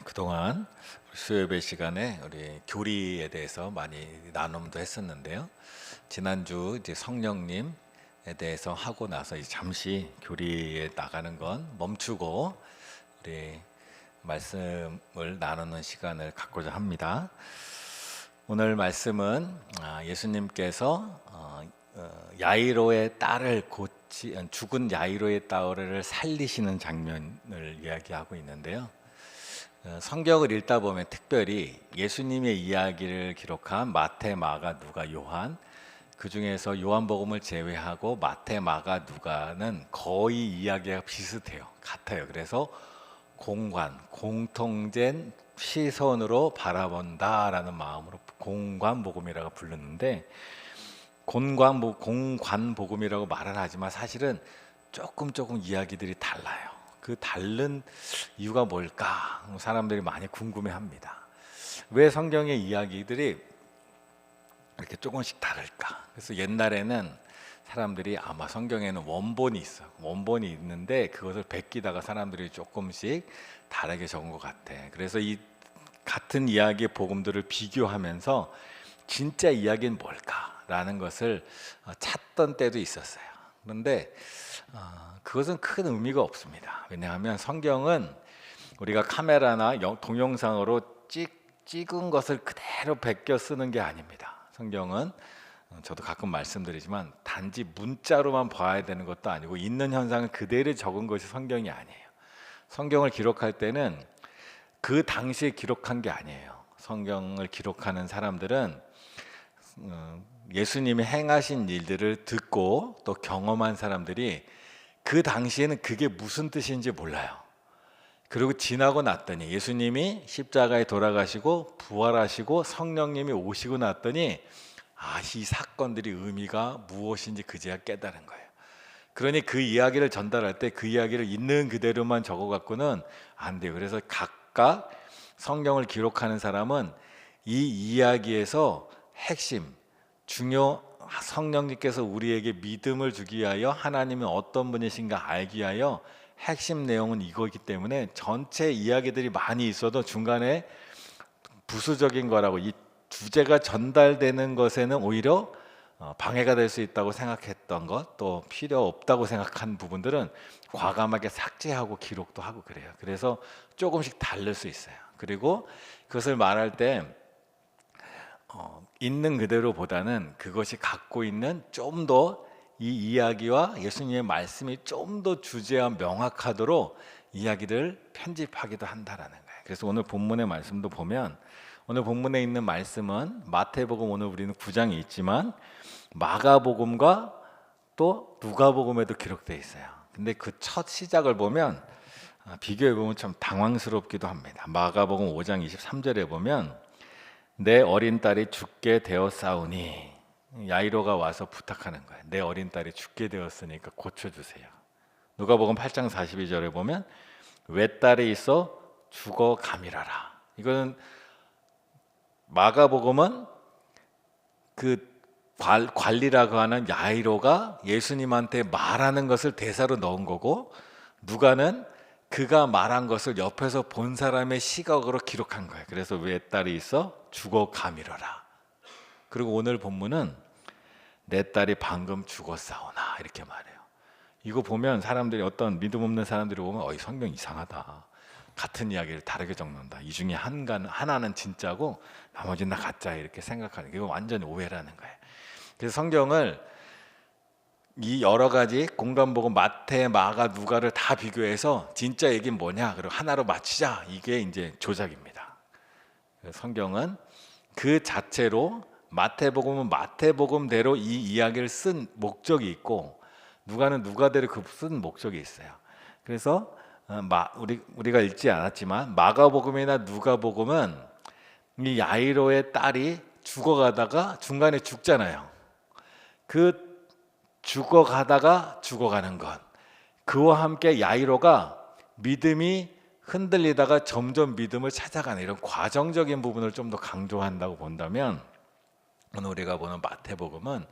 그동안 수요예배 시간에 우리 교리에 대해서 많이 나눔도 했었는데요. 지난주 이제 성령님에 대해서 하고 나서 이제 잠시 교리에 나가는 건 멈추고 우리 말씀을 나누는 시간을 갖고자 합니다. 오늘 말씀은 예수님께서 야이로의 딸을 죽은 야이로의 딸을 살리시는 장면을 이야기하고 있는데요. 성경을 읽다 보면 특별히 예수님의 이야기를 기록한 마태, 마가, 누가, 요한, 그 중에서 요한복음을 제외하고 마태, 마가, 누가는 거의 이야기가 비슷해요. 같아요. 그래서 공통된 시선으로 바라본다라는 마음으로 공관복음이라고 부르는데, 공관복음이라고 말을 하지만 사실은 조금 이야기들이 달라요. 그 다른 이유가 뭘까? 사람들이 많이 궁금해합니다. 왜 성경의 이야기들이 이렇게 조금씩 다를까? 그래서 옛날에는 사람들이 아마 성경에는 원본이 있어요. 원본이 있는데 그것을 베끼다가 사람들이 조금씩 다르게 적은 것 같아. 그래서 이 같은 이야기의 복음들을 비교하면서 진짜 이야기는 뭘까라는 것을 찾던 때도 있었어요. 그런데 그것은 큰 의미가 없습니다. 왜냐하면 성경은 우리가 카메라나 동영상으로 찍은 것을 그대로 베껴 쓰는 게 아닙니다. 성경은 저도 가끔 말씀드리지만 단지 문자로만 봐야 되는 것도 아니고 있는 현상을 그대로 적은 것이 성경이 아니에요. 성경을 기록할 때는 그 당시에 기록한 게 아니에요. 성경을 기록하는 사람들은 예수님이 행하신 일들을 듣고 또 경험한 사람들이 그 당시에는 그게 무슨 뜻인지 몰라요. 그리고 지나고 났더니 예수님이 십자가에 돌아가시고 부활하시고 성령님이 오시고 났더니 이 사건들이 의미가 무엇인지 그제야 깨달은 거예요. 그러니 그 이야기를 전달할 때 그 이야기를 있는 그대로만 적어갖고는 안 돼요. 그래서 각각 성경을 기록하는 사람은 이 이야기에서 핵심, 성령님께서 우리에게 믿음을 주기 위하여 하나님이 어떤 분이신가 알기 위하여 핵심 내용은 이거이기 때문에 전체 이야기들이 많이 있어도 중간에 부수적인 거라고, 이 주제가 전달되는 것에는 오히려 방해가 될 수 있다고 생각했던 것, 또 필요 없다고 생각한 부분들은 과감하게 삭제하고 기록도 하고 그래요. 그래서 조금씩 다를 수 있어요. 그리고 그것을 말할 때 있는 그대로보다는 그것이 갖고 있는 좀 더 이 이야기와 예수님의 말씀이 좀 더 주제와 명확하도록 이야기를 편집하기도 한다라는 거예요. 그래서 오늘 본문의 말씀도 보면, 오늘 본문에 있는 말씀은 마태복음, 오늘 우리는 9장이 있지만 마가복음과 또 누가복음에도 기록되어 있어요. 근데 그 첫 시작을 보면 비교해 보면 참 당황스럽기도 합니다. 마가복음 5장 23절에 보면 내 어린 딸이 죽게 되었사오니, 야이로가 와서 부탁하는 거예요. 내 어린 딸이 죽게 되었으니까 고쳐주세요. 누가복음 8장 42절에 보면 외딸이 있어 죽어감이라라. 이거는 마가복음은 그 관리라고 하는 야이로가 예수님한테 말하는 것을 대사로 넣은 거고, 누가는 그가 말한 것을 옆에서 본 사람의 시각으로 기록한 거예요. 그래서 외딸이 있어 죽어감이러라. 그리고 오늘 본문은 내 딸이 방금 죽었사오나 이렇게 말해요. 이거 보면 사람들이, 어떤 믿음 없는 사람들이 보면 이 성경 이상하다, 같은 이야기를 다르게 적는다, 이 중에 하나는 진짜고 나머지는 다 가짜, 이렇게 생각하는 게, 이거 완전히 오해라는 거예요. 그래서 성경을 이 여러 가지 공관복음 마태, 마가, 누가를 다 비교해서 진짜 얘기는 뭐냐, 그리고 하나로 맞추자, 이게 이제 조작입니다. 성경은 그 자체로 마태복음은 마태복음대로 이 이야기를 쓴 목적이 있고, 누가는 누가대로 그 쓴 목적이 있어요. 그래서 우리가 읽지 않았지만 마가복음이나 누가복음은 이 야이로의 딸이 죽어가다가 중간에 죽잖아요. 그 죽어가다가 죽어가는 것, 그와 함께 야이로가 믿음이 흔들리다가 점점 믿음을 찾아가는 이런 과정적인 부분을 좀 더 강조한다고 본다면, 오늘 우리가 보는 마태복음은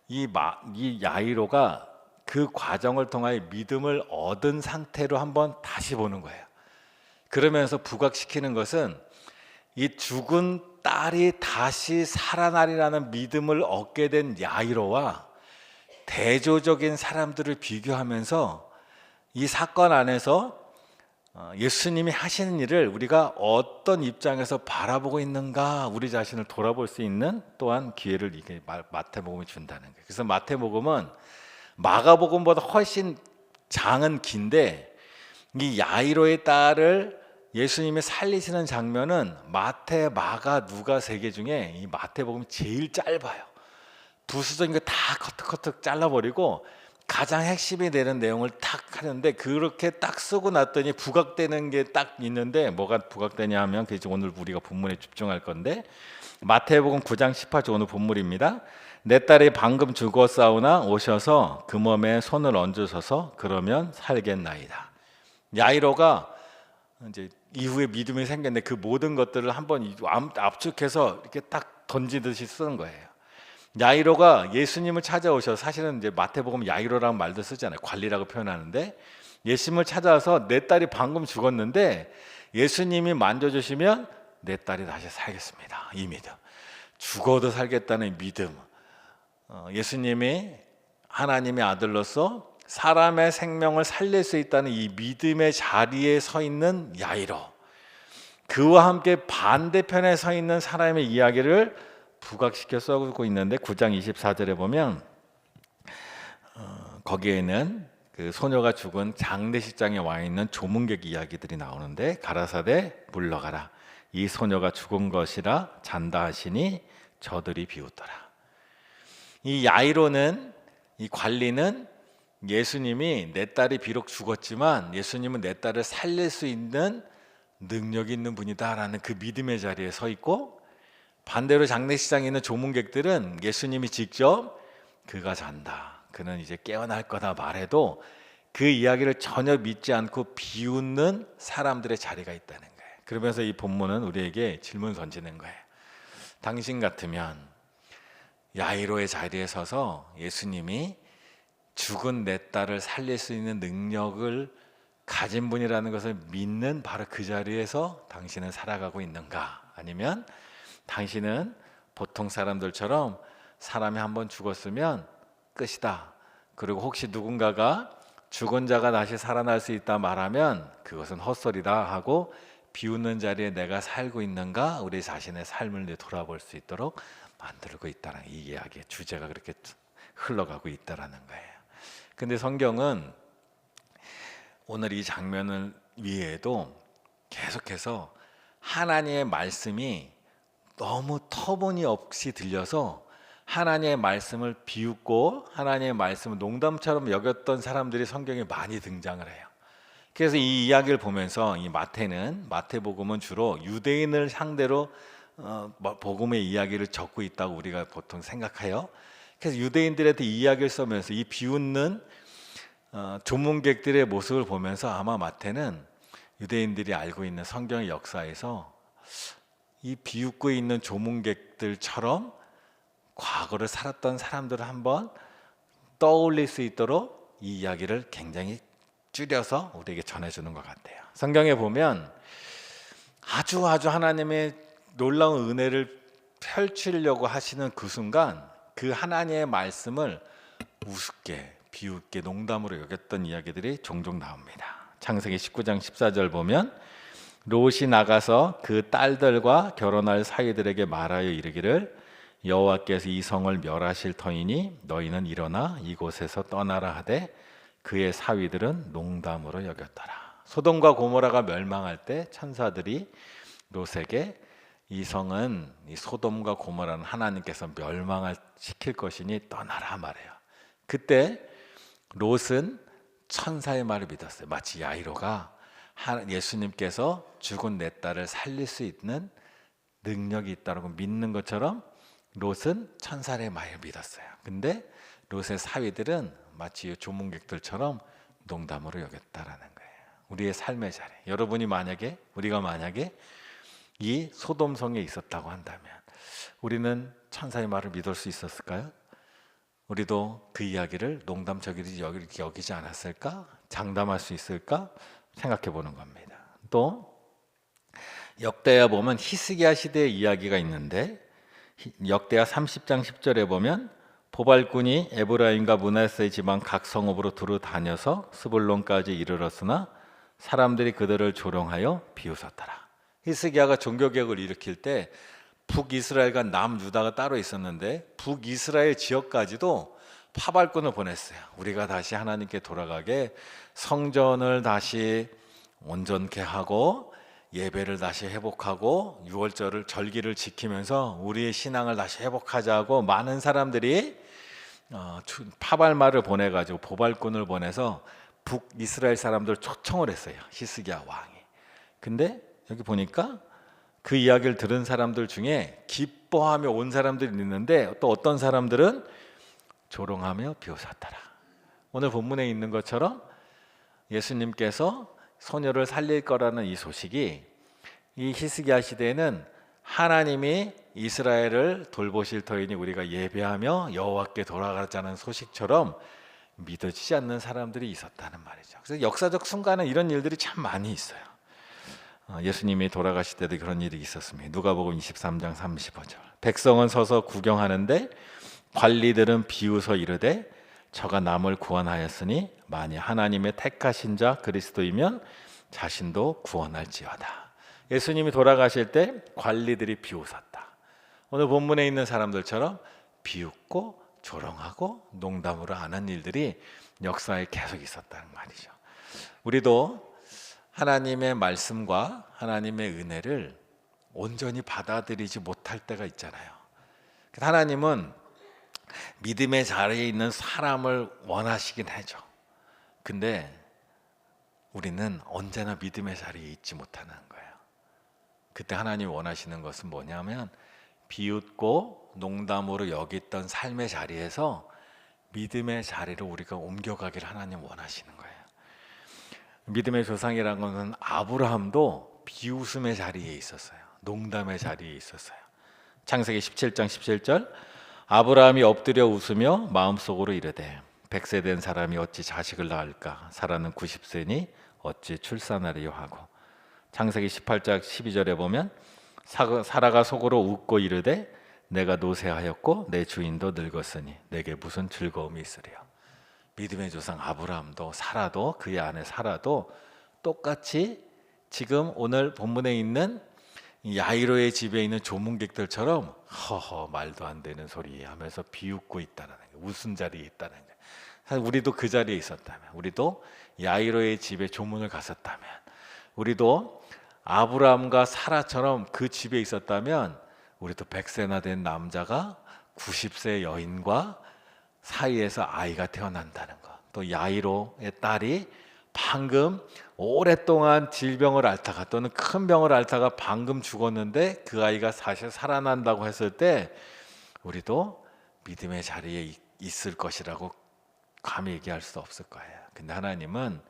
이 야이로가 그 과정을 통하여 믿음을 얻은 상태로 한번 다시 보는 거예요. 그러면서 부각시키는 것은 이 죽은 딸이 다시 살아나리라는 믿음을 얻게 된 야이로와 대조적인 사람들을 비교하면서 이 사건 안에서 예수님이 하시는 일을 우리가 어떤 입장에서 바라보고 있는가, 우리 자신을 돌아볼 수 있는 또한 기회를 이게 마태복음이 준다는 거예요. 그래서 마태복음은 마가복음보다 훨씬 장은 긴데 이 야이로의 딸을 예수님이 살리시는 장면은 마태, 마가, 누가 세 개 중에 이 마태복음이 제일 짧아요. 부수적인 거 다 커트커트 잘라버리고 가장 핵심이 되는 내용을 딱 하는데, 그렇게 딱 쓰고 났더니 부각되는 게 딱 있는데, 뭐가 부각되냐 하면 그게 오늘 우리가 본문에 집중할 건데, 마태복음 9장 18절 오늘 본문입니다. 내 딸이 방금 죽었사오나 오셔서 그 몸에 손을 얹으셔서 그러면 살겠나이다. 야이로가 이제 이후에 믿음이 생겼는데 그 모든 것들을 한번 압축해서 이렇게 딱 던지듯이 쓰는 거예요. 야이로가 예수님을 찾아오셔서, 사실은 이제 마태복음 야이로라는 말도 쓰잖아요. 관리라고 표현하는데, 예수님을 찾아와서 내 딸이 방금 죽었는데 예수님이 만져주시면 내 딸이 다시 살겠습니다. 이 믿음, 죽어도 살겠다는 믿음, 예수님이 하나님의 아들로서 사람의 생명을 살릴 수 있다는 이 믿음의 자리에 서 있는 야이로, 그와 함께 반대편에 서 있는 사람의 이야기를 부각시켜 써고 있는데, 9장 24절에 보면 거기에는 그 소녀가 죽은 장례식장에 와 있는 조문객 이야기들이 나오는데, 가라사대 물러가라, 이 소녀가 죽은 것이라 잔다 하시니 저들이 비웃더라. 이 야이로는, 이 관리는 예수님이 내 딸이 비록 죽었지만 예수님은 내 딸을 살릴 수 있는 능력이 있는 분이다라는 그 믿음의 자리에 서 있고, 반대로 장례식장에 있는 조문객들은 예수님이 직접 그가 잔다, 그는 이제 깨어날 거다 말해도 그 이야기를 전혀 믿지 않고 비웃는 사람들의 자리가 있다는 거예요. 그러면서 이 본문은 우리에게 질문 던지는 거예요. 당신 같으면 야이로의 자리에 서서 예수님이 죽은 내 딸을 살릴 수 있는 능력을 가진 분이라는 것을 믿는 바로 그 자리에서 당신은 살아가고 있는가? 아니면 당신은 보통 사람들처럼 사람이 한번 죽었으면 끝이다, 그리고 혹시 누군가가 죽은 자가 다시 살아날 수 있다 말하면 그것은 헛소리다 하고 비웃는 자리에 내가 살고 있는가? 우리 자신의 삶을 돌아볼 수 있도록 만들고 있다는, 이 이야기의 주제가 그렇게 흘러가고 있다라는 거예요. 근데 성경은 오늘 이 장면을 위에도 계속해서 하나님의 말씀이 너무 터무니없이 들려서 하나님의 말씀을 비웃고 하나님의 말씀을 농담처럼 여겼던 사람들이 성경에 많이 등장을 해요. 그래서 이 이야기를 보면서 이 마태복음은 주로 유대인을 상대로 복음의 이야기를 적고 있다고 우리가 보통 생각해요. 그래서 유대인들한테 이 이야기를 쓰면서 이 비웃는 조문객들의 모습을 보면서 아마 마태는 유대인들이 알고 있는 성경의 역사에서 이 비웃고 있는 조문객들처럼 과거를 살았던 사람들을 한번 떠올릴 수 있도록 이 이야기를 굉장히 줄여서 우리에게 전해주는 것 같아요. 성경에 보면 아주 하나님의 놀라운 은혜를 펼치려고 하시는 그 순간 그 하나님의 말씀을 우습게, 비웃게, 농담으로 여겼던 이야기들이 종종 나옵니다. 창세기 19장 14절 보면 롯이 나가서 그 딸들과 결혼할 사이들에게 말하여 이르기를 여호와께서 이 성을 멸하실 터이니 너희는 일어나 이곳에서 떠나라 하되 그의 사위들은 농담으로 여겼더라. 소돔과 고모라가 멸망할 때 천사들이 롯에게 이 성은 이 소돔과 고모라는 하나님께서 멸망을 시킬 것이니 떠나라 말해요. 그때 롯은 천사의 말을 믿었어요. 마치 야이로가 예수님께서 죽은 내 딸을 살릴 수 있는 능력이 있다고 믿는 것처럼 롯은 천사의 말을 믿었어요. 근데 롯의 사위들은 마치 조문객들처럼 농담으로 여겼다라는 거예요. 우리의 삶의 자리, 우리가 만약에 이 소돔성에 있었다고 한다면 우리는 천사의 말을 믿을 수 있었을까요? 우리도 그 이야기를 농담적이지 여기지 않았을까? 장담할 수 있을까? 생각해 보는 겁니다. 또 역대하 보면 히스기야 시대의 이야기가 있는데 역대하 30장 10절에 보면 보발꾼이 에브라임과 므낫세 지방 각 성읍으로 두루 다녀서 스불론까지 이르렀으나 사람들이 그들을 조롱하여 비웃었더라. 히스기야가 종교개혁을 일으킬 때 북이스라엘과 남유다가 따로 있었는데 북이스라엘 지역까지도 파발꾼을 보냈어요. 우리가 다시 하나님께 돌아가게 성전을 다시 온전케 하고 예배를 다시 회복하고 유월절을 절기를 지키면서 우리의 신앙을 다시 회복하자고 많은 사람들이 파발마를 보내가지고 보발꾼을 보내서 북이스라엘 사람들 초청을 했어요. 히스기야 왕이. 근데 여기 보니까 그 이야기를 들은 사람들 중에 기뻐하며 온 사람들이 있는데 또 어떤 사람들은 조롱하며 비웃었더라. 오늘 본문에 있는 것처럼 예수님께서 소녀를 살릴 거라는 이 소식이 이 히스기야 시대에는 하나님이 이스라엘을 돌보실 터이니 우리가 예배하며 여호와께 돌아가자는 소식처럼 믿어지지 않는 사람들이 있었다는 말이죠. 그래서 역사적 순간에 이런 일들이 참 많이 있어요. 예수님이 돌아가실 때도 그런 일이 있었습니다. 누가복음 23장 35절. 백성은 서서 구경하는데 관리들은 비웃어 이르되 저가 남을 구원하였으니 만일 하나님의 택하신 자 그리스도이면 자신도 구원할지어다. 예수님이 돌아가실 때 관리들이 비웃었다. 오늘 본문에 있는 사람들처럼 비웃고 조롱하고 농담으로 하는 일들이 역사에 계속 있었다는 말이죠. 우리도 하나님의 말씀과 하나님의 은혜를 온전히 받아들이지 못할 때가 있잖아요. 하나님은 믿음의 자리에 있는 사람을 원하시긴 하죠. 근데 우리는 언제나 믿음의 자리에 있지 못하는 거예요. 그때 하나님이 원하시는 것은 뭐냐면 비웃고 농담으로 여겼던 삶의 자리에서 믿음의 자리로 우리가 옮겨가기를 하나님 원하시는 거예요. 믿음의 조상이라는 것은 아브라함도 비웃음의 자리에 있었어요. 농담의 자리에 있었어요. 창세기 17장 17절 아브라함이 엎드려 웃으며 마음속으로 이르되 100세 된 사람이 어찌 자식을 낳을까? 사라는 90세니 어찌 출산하리요 하고 창세기 18장 12절에 보면 사라가 속으로 웃고 이르되 내가 노쇠하였고 내 주인도 늙었으니 내게 무슨 즐거움이 있으리요. 믿음의 조상 아브라함도 사라도 그의 아내 사라도 똑같이 지금 오늘 본문에 있는 야이로의 집에 있는 조문객들처럼 허허 말도 안 되는 소리 하면서 비웃고 있다는 거예요. 웃은 자리에 있다는 거예요. 사실 우리도 그 자리에 있었다면, 우리도 야이로의 집에 조문을 갔었다면, 우리도 아브라함과 사라처럼 그 집에 있었다면 우리도 100세나 된 남자가 90세 여인과 사이에서 아이가 태어난다는 것, 또 야이로의 딸이 방금 오랫동안 질병을 앓다가 또는 큰 병을 앓다가 방금 죽었는데 그 아이가 사실 살아난다고 했을 때 우리도 믿음의 자리에 있을 것이라고 감히 얘기할 수 없을 거예요. 근데 하나님은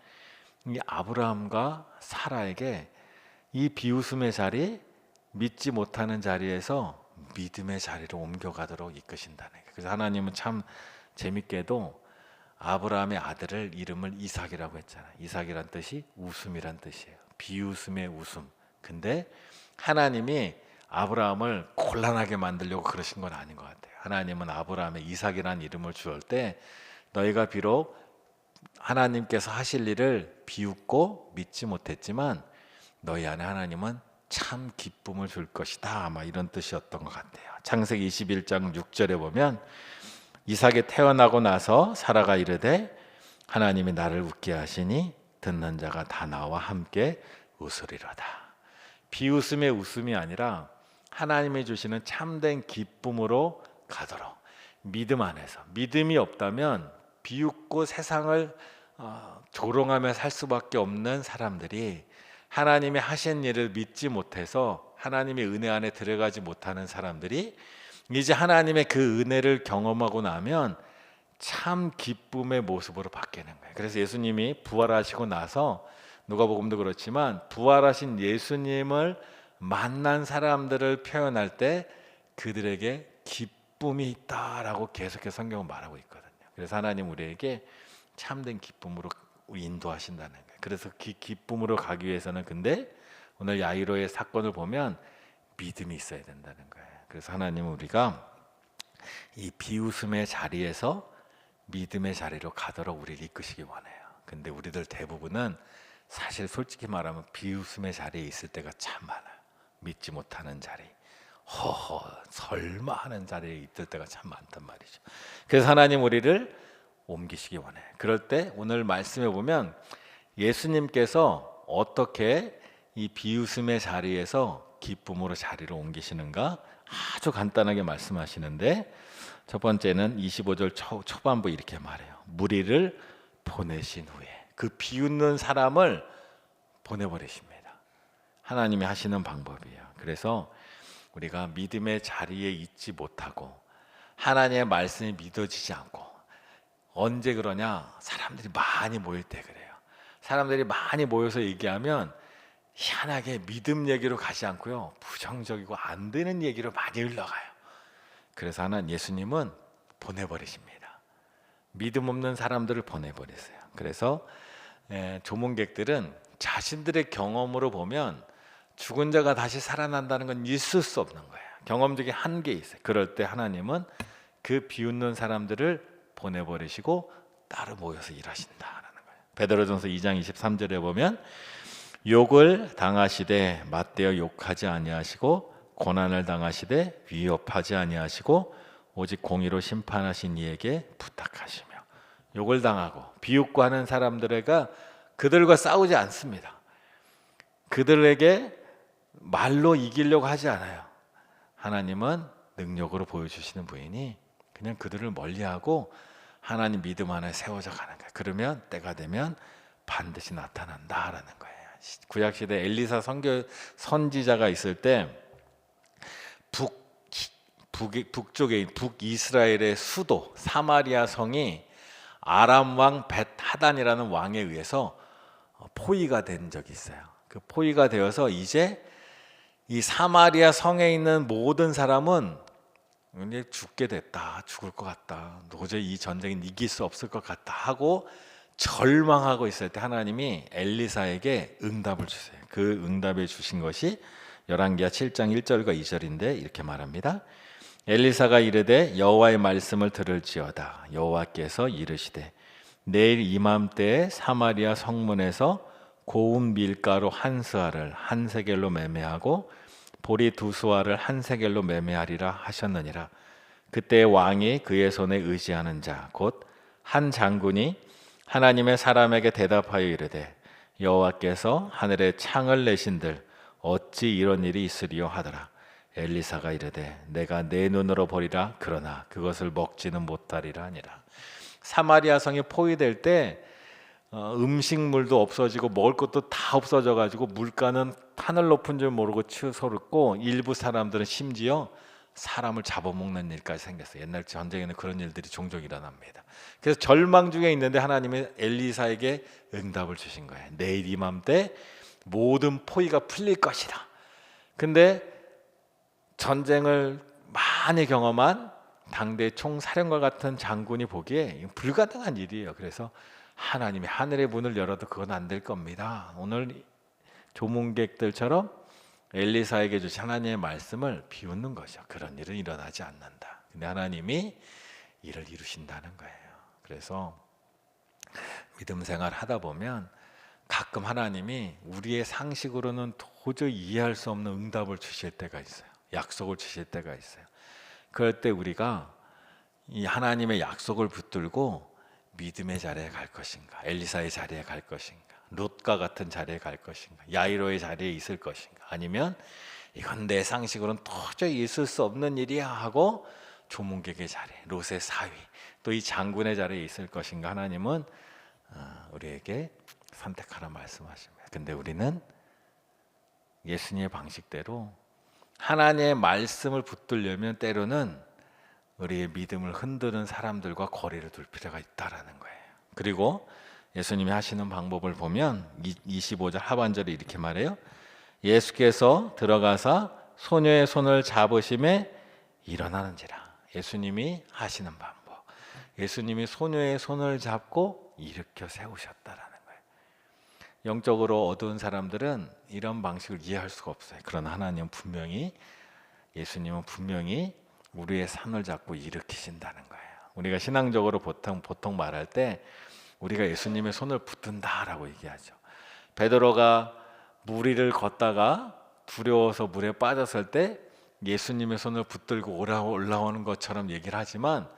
이 아브라함과 사라에게 이 비웃음의 자리, 믿지 못하는 자리에서 믿음의 자리로 옮겨가도록 이끄신다는 거예요. 그래서 하나님은 참 재밌게도 아브라함의 아들을 이름을 이삭이라고 했잖아요. 이삭이란 뜻이 웃음이란 뜻이에요. 비웃음의 웃음. 근데 하나님이 아브라함을 곤란하게 만들려고 그러신 건 아닌 것 같아요. 하나님은 아브라함의 이삭이라는 이름을 주을 때 너희가 비록 하나님께서 하실 일을 비웃고 믿지 못했지만 너희 안에 하나님은 참 기쁨을 줄 것이다. 아마 이런 뜻이었던 것 같아요. 창세기 21장 6절에 보면 이삭이 태어나고 나서 사라가 이르되 하나님이 나를 웃게 하시니 듣는 자가 다 나와 함께 웃으리로다. 비웃음의 웃음이 아니라 하나님이 주시는 참된 기쁨으로 가도록 믿음 안에서, 믿음이 없다면 비웃고 세상을 조롱하며 살 수밖에 없는 사람들이 하나님이 하신 일을 믿지 못해서 하나님의 은혜 안에 들어가지 못하는 사람들이 이제 하나님의 그 은혜를 경험하고 나면 참 기쁨의 모습으로 바뀌는 거예요. 그래서 예수님이 부활하시고 나서 누가복음도 그렇지만 부활하신 예수님을 만난 사람들을 표현할 때 그들에게 기쁨이 있다라고 계속해서 성경은 말하고 있거든요. 그래서 하나님 우리에게 참된 기쁨으로 인도하신다는 거예요. 그래서 기쁨으로 가기 위해서는 근데 오늘 야이로의 사건을 보면 믿음이 있어야 된다는 거예요. 그래서 하나님은 우리가 이 비웃음의 자리에서 믿음의 자리로 가도록 우리를 이끄시기 원해요. 근데 우리들 대부분은 사실 솔직히 말하면 비웃음의 자리에 있을 때가 참 많아요. 믿지 못하는 자리, 허허 설마 하는 자리에 있을 때가 참 많단 말이죠. 그래서 하나님 우리를 옮기시기 원해요. 그럴 때 오늘 말씀에 보면 예수님께서 어떻게 이 비웃음의 자리에서 기쁨으로 자리를 옮기시는가 아주 간단하게 말씀하시는데, 첫 번째는 25절 초반부 이렇게 말해요. 무리를 보내신 후에 그 비웃는 사람을 보내버리십니다. 하나님이 하시는 방법이에요. 그래서 우리가 믿음의 자리에 있지 못하고 하나님의 말씀이 믿어지지 않고, 언제 그러냐? 사람들이 많이 모일 때 그래요. 사람들이 많이 모여서 얘기하면 희한하게 믿음 얘기로 가지 않고요, 부정적이고 안 되는 얘기로 많이 흘러가요. 그래서 하나님 예수님은 보내버리십니다. 믿음 없는 사람들을 보내버리세요. 그래서 조문객들은 자신들의 경험으로 보면 죽은 자가 다시 살아난다는 건 있을 수 없는 거예요. 경험적인 한계 있어요. 그럴 때 하나님은 그 비웃는 사람들을 보내버리시고 따로 모여서 일하신다라는 거예요. 베드로전서 2장 23절에 보면 욕을 당하시되 맞대어 욕하지 아니하시고 고난을 당하시되 위협하지 아니하시고 오직 공의로 심판하신 이에게 부탁하시며. 욕을 당하고 비웃고 하는 사람들에게 그들과 싸우지 않습니다. 그들에게 말로 이기려고 하지 않아요. 하나님은 능력으로 보여주시는 분이니 그냥 그들을 멀리하고 하나님 믿음 안에 세워져 가는 거예요. 그러면 때가 되면 반드시 나타난다라는 거예요. 구약시대 엘리사 선지자가 있을 때 북쪽에 북이스라엘의 수도 사마리아 성이 아람 왕 벳하단이라는 왕에 의해서 포위가 된 적이 있어요. 그 포위가 되어서 이제 이 사마리아 성에 있는 모든 사람은 이제 죽게 됐다, 죽을 것 같다, 도저히 이 전쟁은 이길 수 없을 것 같다 하고 절망하고 있을 때 하나님이 엘리사에게 응답을 주세요. 그 응답해 주신 것이 열왕기하 7장 1절과 2절인데 이렇게 말합니다. 엘리사가 이르되 여호와의 말씀을 들을지어다. 여호와께서 이르시되 내일 이맘때에 사마리아 성문에서 고운 밀가루 한 스아를 한 세겔로 매매하고 보리 두 수아를 한 세겔로 매매하리라 하셨느니라. 그때 왕이 그의 손에 의지하는 자 곧 한 장군이 하나님의 사람에게 대답하여 이르되 여호와께서 하늘에 창을 내신들 어찌 이런 일이 있으리요 하더라. 엘리사가 이르되 내가 내 눈으로 보리라. 그러나 그것을 먹지는 못하리라 하니라. 사마리아 성이 포위될 때 음식물도 없어지고 먹을 것도 다 없어져 가지고 물가는 하늘 높은 줄 모르고 치솟았고 일부 사람들은 심지어 사람을 잡아먹는 일까지 생겼어요. 옛날 전쟁에는 그런 일들이 종종 일어납니다. 그래서 절망 중에 있는데 하나님이 엘리사에게 응답을 주신 거예요. 내일 이맘때 모든 포위가 풀릴 것이다. 근데 전쟁을 많이 경험한 당대 총사령관 같은 장군이 보기에 불가능한 일이에요. 그래서 하나님이 하늘의 문을 열어도 그건 안 될 겁니다. 오늘 조문객들처럼 엘리사에게 주신 하나님의 말씀을 비웃는 거죠. 그런 일은 일어나지 않는다. 근데 하나님이 일을 이루신다는 거예요. 그래서 믿음 생활 하다 보면 가끔 하나님이 우리의 상식으로는 도저히 이해할 수 없는 응답을 주실 때가 있어요. 약속을 주실 때가 있어요. 그럴 때 우리가 이 하나님의 약속을 붙들고 믿음의 자리에 갈 것인가, 엘리사의 자리에 갈 것인가, 롯과 같은 자리에 갈 것인가, 야이로의 자리에 있을 것인가, 아니면 이건 내 상식으로는 도저히 있을 수 없는 일이야 하고 조문객의 자리, 롯의 사위, 또 이 장군의 자리에 있을 것인가. 하나님은 우리에게 선택하라 말씀하십니다. 근데 우리는 예수님의 방식대로 하나님의 말씀을 붙들려면 때로는 우리의 믿음을 흔드는 사람들과 거리를 둘 필요가 있다라는 거예요. 그리고 예수님이 하시는 방법을 보면 25절 하반절에 이렇게 말해요. 예수께서 들어가사 소녀의 손을 잡으심에 일어나는지라. 예수님이 하시는 방법. 예수님이 소녀의 손을 잡고 일으켜 세우셨다라는 거예요. 영적으로 어두운 사람들은 이런 방식을 이해할 수가 없어요. 그러나 하나님은 분명히, 예수님은 분명히 우리의 손을 잡고 일으키신다는 거예요. 우리가 신앙적으로 보통 말할 때 우리가 예수님의 손을 붙든다라고 얘기하죠. 베드로가 물 위를 걷다가 두려워서 물에 빠졌을 때 예수님의 손을 붙들고 올라오는 것처럼 얘기를 하지만,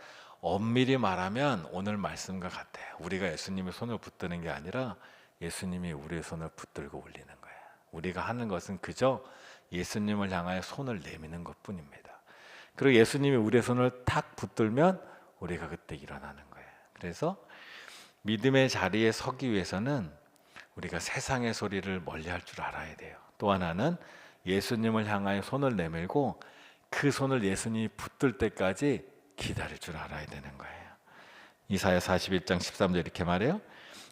엄밀히 말하면 오늘 말씀과 같아요. 우리가 예수님의 손을 붙드는 게 아니라 예수님이 우리의 손을 붙들고 올리는 거예요. 우리가 하는 것은 그저 예수님을 향하여 손을 내미는 것뿐입니다. 그리고 예수님이 우리의 손을 탁 붙들면 우리가 그때 일어나는 거예요. 그래서 믿음의 자리에 서기 위해서는 우리가 세상의 소리를 멀리할 줄 알아야 돼요. 또 하나는 예수님을 향하여 손을 내밀고 그 손을 예수님이 붙들 때까지 기다릴 줄 알아야 되는 거예요. 이사야 41장 13절 이렇게 말해요.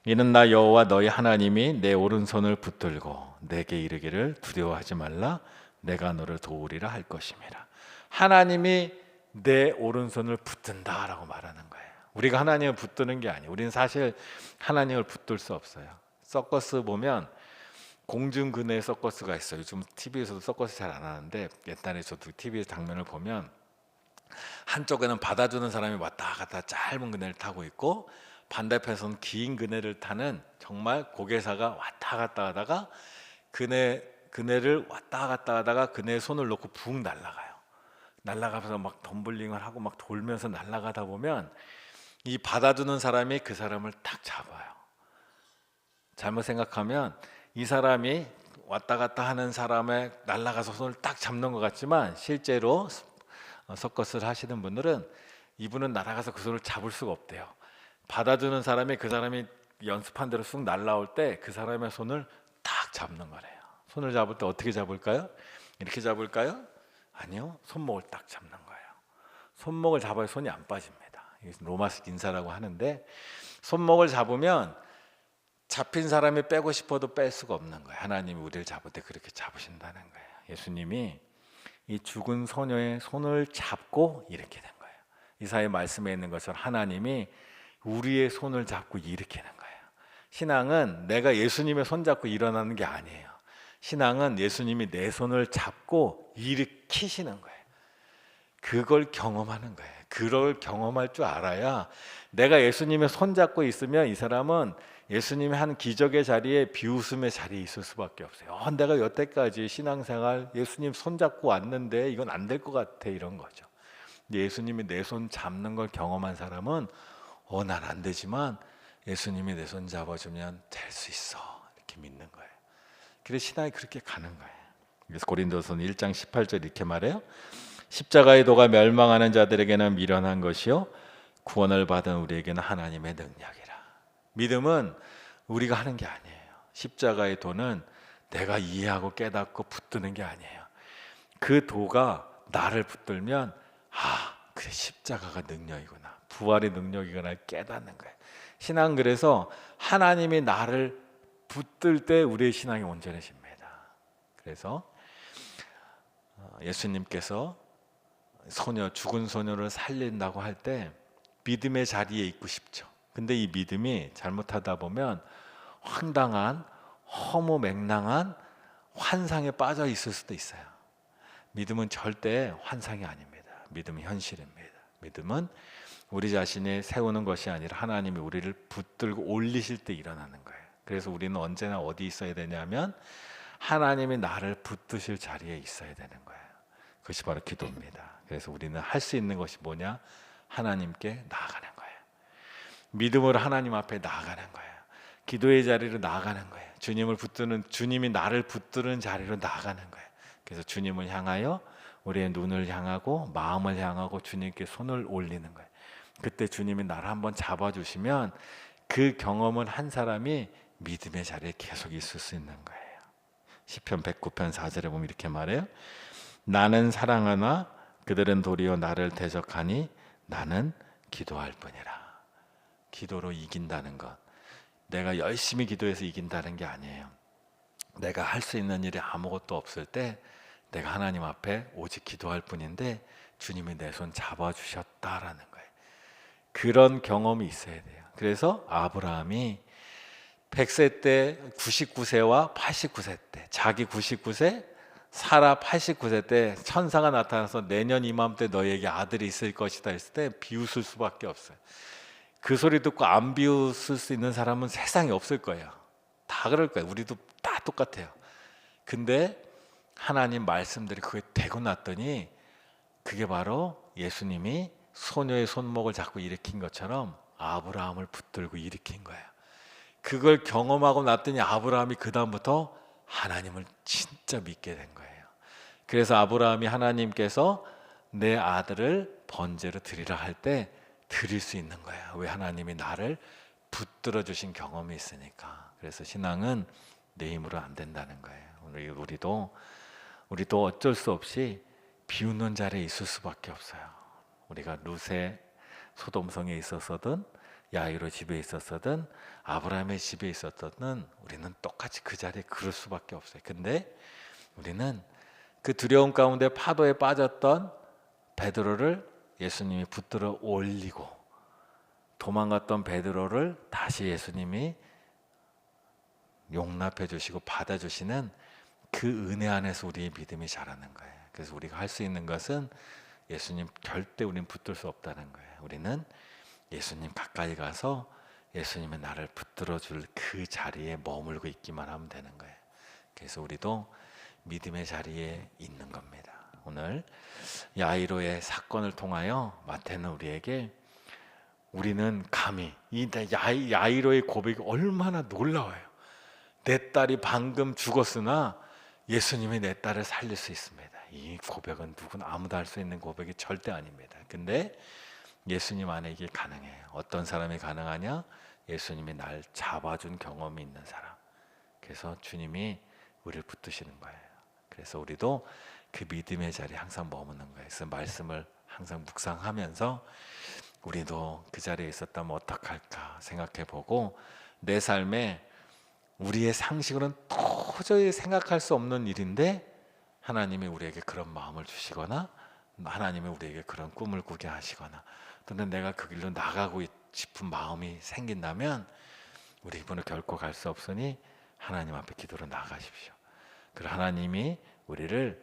이는 나 여호와 너희 하나님이 내 오른손을 붙들고 내게 이르기를 두려워하지 말라, 내가 너를 도우리라 할 것임이라. 하나님이 내 오른손을 붙든다라고 말하는 거예요. 우리가 하나님을 붙드는 게 아니에요. 우리는 사실 하나님을 붙들 수 없어요. 서커스 보면 공중근해 서커스가 있어요. 요즘 TV에서도 서커스 잘 안 하는데, 옛날에 저도 TV 장면을 보면 한쪽에는 받아주는 사람이 왔다 갔다 짧은 그네를 타고 있고, 반대편에서는 긴 그네를 타는 정말 고개사가 왔다 갔다 하다가 그네를 왔다 갔다 하다가 그네에 손을 놓고 붕 날아가요. 날아가면서 막 덤블링을 하고 막 돌면서 날아가다 보면 이 받아주는 사람이 그 사람을 딱 잡아요. 잘못 생각하면 이 사람이 왔다 갔다 하는 사람의 날아가서 손을 딱 잡는 것 같지만, 실제로 서커스를 하시는 분들은 이분은 날아가서 그 손을 잡을 수가 없대요. 받아주는 사람이 그 사람이 연습한 대로 쑥 날아올 때 그 사람의 손을 딱 잡는 거래요. 손을 잡을 때 어떻게 잡을까요? 이렇게 잡을까요? 아니요, 손목을 딱 잡는 거예요. 손목을 잡아야 손이 안 빠집니다. 로마식 인사라고 하는데, 손목을 잡으면 잡힌 사람이 빼고 싶어도 뺄 수가 없는 거예요. 하나님이 우리를 잡을 때 그렇게 잡으신다는 거예요. 예수님이 이 죽은 소녀의 손을 잡고 이렇게 된 거예요. 이사야 말씀에 있는 것처럼 하나님이 우리의 손을 잡고 일으키는 거예요. 신앙은 내가 예수님의 손 잡고 일어나는 게 아니에요. 신앙은 예수님이 내 손을 잡고 일으키시는 거예요. 그걸 경험하는 거예요. 그걸 경험할 줄 알아야, 내가 예수님의 손 잡고 있으면 이 사람은 예수님이 한 기적의 자리에 비웃음의 자리에 있을 수밖에 없어요. 내가 여태까지 신앙생활 예수님 손 잡고 왔는데 이건 안 될 것 같아, 이런 거죠. 예수님이 내 손 잡는 걸 경험한 사람은 난 안 되지만 예수님이 내 손 잡아주면 될 수 있어, 이렇게 믿는 거예요. 그래서 신앙이 그렇게 가는 거예요. 그래서 고린도서는 1장 18절 이렇게 말해요. 십자가의 도가 멸망하는 자들에게는 미련한 것이요 구원을 받은 우리에게는 하나님의 능력이라. 믿음은 우리가 하는 게 아니에요. 십자가의 도는 내가 이해하고 깨닫고 붙드는 게 아니에요. 그 도가 나를 붙들면 그래, 십자가가 능력이구나, 부활의 능력이구나 깨닫는 거예요. 신앙, 그래서 하나님이 나를 붙들 때 우리의 신앙이 온전해집니다. 그래서 예수님께서 죽은 소녀를 살린다고 할 때 믿음의 자리에 있고 싶죠. 근데 이 믿음이 잘못하다 보면 황당한 허무맹랑한 환상에 빠져 있을 수도 있어요. 믿음은 절대 환상이 아닙니다. 믿음은 현실입니다. 믿음은 우리 자신이 세우는 것이 아니라 하나님이 우리를 붙들고 올리실 때 일어나는 거예요. 그래서 우리는 언제나 어디 있어야 되냐면 하나님이 나를 붙드실 자리에 있어야 되는 거예요. 그것이 바로 기도입니다. 그래서 우리는 할 수 있는 것이 뭐냐? 하나님께 나아가는 거예요. 믿음으로 하나님 앞에 나아가는 거예요. 기도의 자리로 나아가는 거예요. 주님이 나를 붙드는 자리로 나아가는 거예요. 그래서 주님을 향하여 우리의 눈을 향하고 마음을 향하고 주님께 손을 올리는 거예요. 그때 주님이 나를 한번 잡아주시면 그 경험은 한 사람이 믿음의 자리에 계속 있을 수 있는 거예요. 시편 109편 4절에 보면 이렇게 말해요. 나는 사랑하나 그들은 도리어 나를 대적하니 나는 기도할 뿐이라. 기도로 이긴다는 것, 내가 열심히 기도해서 이긴다는 게 아니에요. 내가 할 수 있는 일이 아무것도 없을 때 내가 하나님 앞에 오직 기도할 뿐인데 주님이 내 손 잡아주셨다라는 거예요. 그런 경험이 있어야 돼요. 그래서 아브라함이 100세 때 99세와 89세 때, 자기 99세, 사라 89세 때 천사가 나타나서 내년 이맘때 너에게 아들이 있을 것이다 했을 때 비웃을 수밖에 없어요. 그 소리 듣고 안 비웃을 수 있는 사람은 세상에 없을 거예요. 다 그럴 거예요. 우리도 다 똑같아요. 근데 하나님 말씀들이 그게 되고 났더니 그게 바로 예수님이 소녀의 손목을 잡고 일으킨 것처럼 아브라함을 붙들고 일으킨 거예요. 그걸 경험하고 났더니 아브라함이 그 다음부터 하나님을 진짜 믿게 된 거예요. 그래서 아브라함이 하나님께서 내 아들을 번제로 드리라 할 때 드릴 수 있는 거예요. 왜? 하나님이 나를 붙들어 주신 경험이 있으니까. 그래서 신앙은 내 힘으로 안 된다는 거예요. 우리도 어쩔 수 없이 비웃는 자리에 있을 수밖에 없어요. 우리가 룻의 소돔성에 있었거든, 야이로 집에 있었거든, 아브라함의 집에 있었거든, 우리는 똑같이 그 자리에 그럴 수밖에 없어요. 근데 우리는 그 두려움 가운데 파도에 빠졌던 베드로를 예수님이 붙들어 올리고, 도망갔던 베드로를 다시 예수님이 용납해 주시고 받아주시는 그 은혜 안에서 우리의 믿음이 자라는 거예요. 그래서 우리가 할 수 있는 것은 예수님 절대 우리는 붙들 수 없다는 거예요. 우리는 예수님 가까이 가서 예수님의 나를 붙들어 줄 그 자리에 머물고 있기만 하면 되는 거예요. 그래서 우리도 믿음의 자리에 있는 겁니다. 오늘 야이로의 사건을 통하여 마태는 우리에게, 우리는 감히 이 야이로의 고백이 얼마나 놀라워요. 내 딸이 방금 죽었으나 예수님이 내 딸을 살릴 수 있습니다. 이 고백은 누구나 아무도 할 수 있는 고백이 절대 아닙니다. 근데 예수님 안에 이게 가능해요. 어떤 사람이 가능하냐? 예수님이 날 잡아준 경험이 있는 사람. 그래서 주님이 우리를 붙드시는 거예요. 그래서 우리도 그 믿음의 자리에 항상 머무는 거예요. 그래서 말씀을 항상 묵상하면서 우리도 그 자리에 있었다면 어떡할까 생각해보고, 내 삶에 우리의 상식으로는 도저히 생각할 수 없는 일인데 하나님이 우리에게 그런 마음을 주시거나, 하나님이 우리에게 그런 꿈을 꾸게 하시거나, 또는 내가 그 길로 나가고 싶은 마음이 생긴다면 우리 이분은 결코 갈 수 없으니 하나님 앞에 기도로 나가십시오. 그리고 하나님이 우리의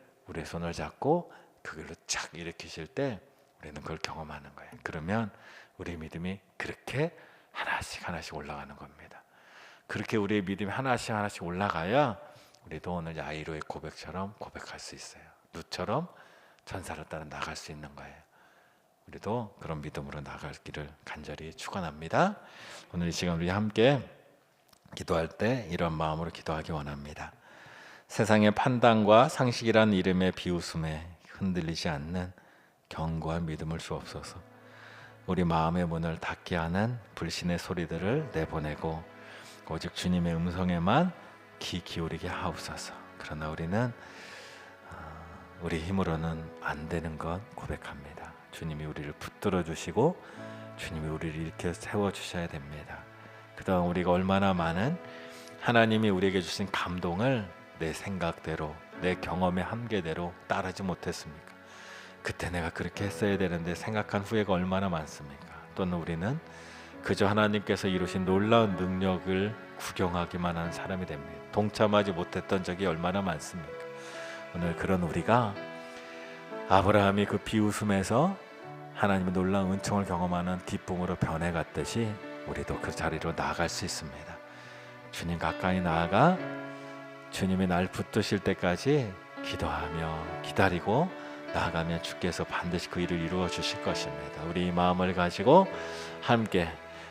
손을 잡고 그 길로 착 일으키실 때 우리는 그걸 경험하는 거예요. 그러면 우리의 믿음이 그렇게 하나씩 올라가는 겁니다. 그렇게 우리의 믿음이 하나씩 올라가야 우리도 오늘 야이로의 고백처럼 고백할 수 있어요. 룻처럼 천사를 따라 나갈 수 있는 거예요. 우리도 그런 믿음으로 나갈 길을 간절히 축원합니다. 오늘 이 시간 우리 함께 기도할 때 이런 마음으로 기도하기 원합니다. 세상의 판단과 상식이란 이름의 비웃음에 흔들리지 않는 견고한 믿음을 주옵소서. 우리 마음의 문을 닫게 하는 불신의 소리들을 내보내고 오직 주님의 음성에만 귀 기울이게 하옵소서. 그러나 우리는 우리 힘으로는 안 되는 것 고백합니다. 주님이 우리를 붙들어 주시고 주님이 우리를 이렇게 세워 주셔야 됩니다. 그동안 우리가 얼마나 많은 하나님이 우리에게 주신 감동을 내 생각대로, 내 경험의 한계대로 따르지 못했습니까? 그때 내가 그렇게 했어야 되는데 생각한 후회가 얼마나 많습니까? 또는 우리는 그저 하나님께서 이루신 놀라운 능력을 구경하기만 한 사람이 됩니다. 동참하지 못했던 적이 얼마나 많습니까? 오늘 그런 우리가 아브라함이 그 비웃음에서 하나님의 놀라운 은총을 경험하는 기쁨으로 변해갔듯이 우리도 그 자리로 나아갈 수 있습니다. 주님 가까이 나아가 주님이 날 붙드실 때까지 기도하며 기다리고 나아가면 주께서 반드시 그 일을 이루어 주실 것입니다. 우리 이 마음을 가지고 함께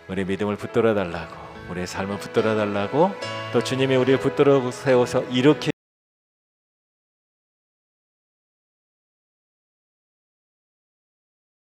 우리 믿음을 붙들어 달라고, 우리의 삶을 붙들어 달라고, 또 주님이 우리를 붙들어 세워서 일으키